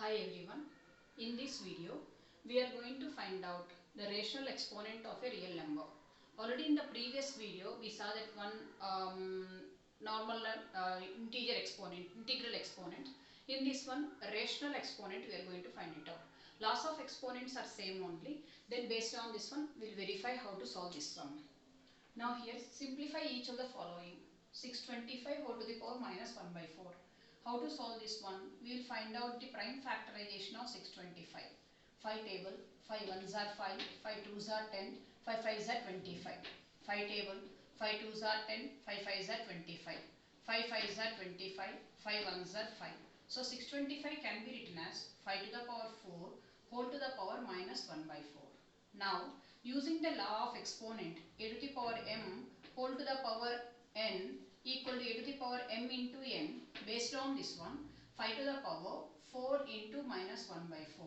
Hi everyone. In this video, we are going to find out the rational exponent of a real number. Already in the previous video, we saw that one normal integer exponent, integral exponent. In this one, rational exponent, we are going to find it out. Laws of exponents are same only. Then based on this one, we will verify how to solve this sum. Now here, simplify each of the following. 625 whole to the power minus 1 by 4. How to solve this one? We will find out the prime factorization of 625. 5 table, 5 1s are 5, 5 2s are 10, 5 5s are 25. 5 table, 5 2s are 10, 5 5s are 25. 5 5s are 25, 5 1s are 5. So 625 can be written as 5 to the power 4 whole to the power minus 1 by 4. Now, using the law of exponent, a to the power m whole to the power n equal to a to the power m into n, based on this one, 5 to the power 4 into minus 1 by 4.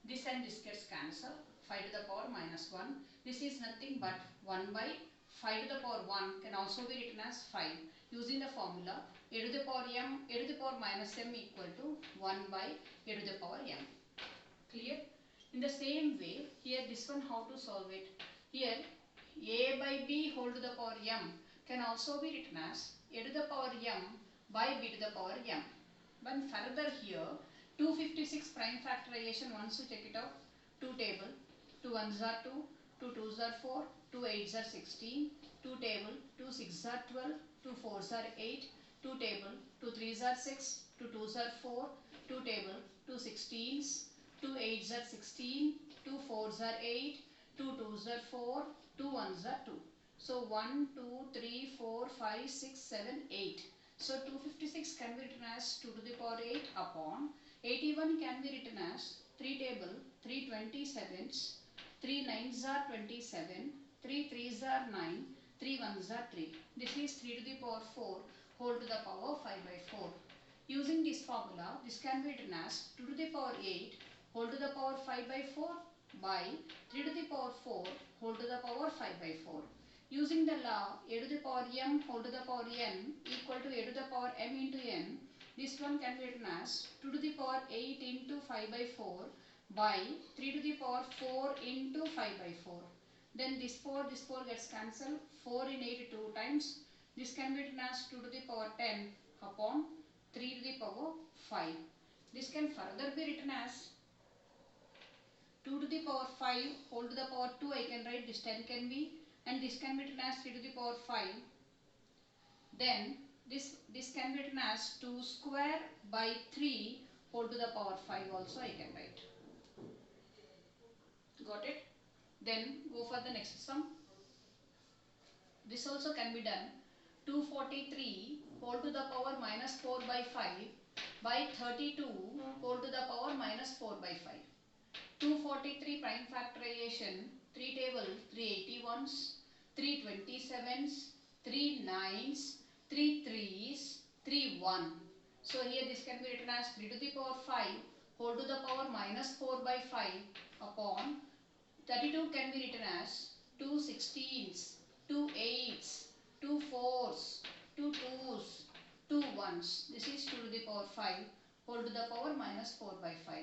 This and this gets cancelled. 5 to the power minus 1. This is nothing but 1 by 5 to the power 1 can also be written as 5. Using the formula, a to the power m, a to the power minus m equal to 1 by a to the power m. Clear? In the same way, here this one how to solve it? Here a by b whole to the power m can also be written as a to the power m by b to the power m. But further here, 256 prime factorization, once you check it out, 2 table, 2 1s are 2, 2 2s are 4, 2 8s are 16, 2 table, 2 6s are 12, 2 4s are 8, 2 table, 2 3s are 6, 2 2s are 4, 2 table, 2 16s, 2 8s are 16, 2 4s are 8, 2 2s are 4, 2 1s are 2. So 1, 2, 3, 4, 5, 6, 7, 8. So 256 can be written as 2 to the power 8 upon 81 can be written as 3 table, 3 27s, 3 9s are 27, 3 3s are 9, 3 1s are 3. This is 3 to the power 4 whole to the power 5 by 4. Using this formula, this can be written as 2 to the power 8 whole to the power 5 by 4 by 3 to the power 4 whole to the power 5 by 4. Using the law a to the power m whole to the power n equal to a to the power m into n, this one can be written as 2 to the power 8 into 5 by 4 by 3 to the power 4 into 5 by 4. Then this 4 gets cancelled. 4 in 8 2 times. This can be written as 2 to the power 10 upon 3 to the power 5. This can further be written as 2 to the power 5 whole to the power 2. I can write this 10 can be, and this can be written as 3 to the power 5. Then this can be written as 2 square by 3 whole to the power 5 also I can write. Got it? Then go for the next sum. This also can be done. 243 whole to the power minus 4 by 5 by 32 whole to the power minus 4 by 5. 243 prime factorization, 3 table, 3 81s, 3 27s, 3 9s, 3 3s, 3 1. So here this can be written as 3 to the power 5 whole to the power minus 4 by 5 upon 32 can be written as 2 16s, 2 8s, 2 4s, 2 2s, 2 1s. This is 2 to the power 5 whole to the power minus 4 by 5.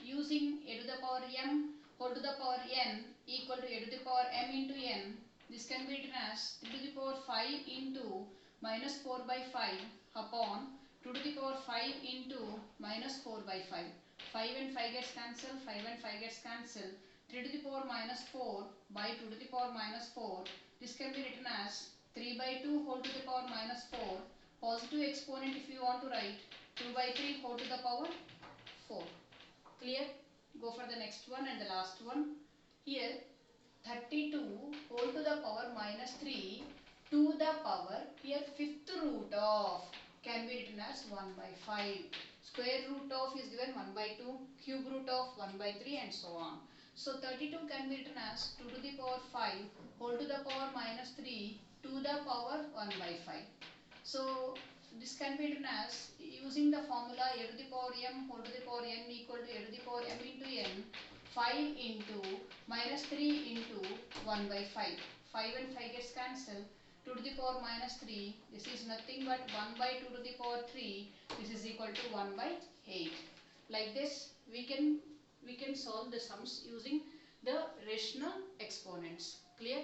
Using a to the power m whole to the power n equal to a to the power m into n, this can be written as 3 to the power 5 into minus 4 by 5 upon 2 to the power 5 into minus 4 by 5. 5 and 5 gets cancelled, 5 and 5 gets cancelled. 3 to the power minus 4 by 2 to the power minus 4. This can be written as 3 by 2 whole to the power minus 4. Positive exponent if you want to write, 2 by 3 whole to the power 4. Clear? Go for the next one and the last one. Here 32 whole to the power minus 3 to the power, here fifth root of can be written as 1 by 5. Square root of is given 1 by 2, cube root of 1 by 3 and so on. So 32 can be written as 2 to the power 5 whole to the power minus 3 to the power 1 by 5. So this can be written as, using the formula a to the power m whole to the power n equal to a to the power m into n, 5 into minus 3 into 1 by 5. 5 and 5 gets cancelled. 2 to the power minus 3, this is nothing but 1 by 2 to the power 3, this is equal to 1 by 8. Like this, we can solve the sums using the rational exponents. Clear?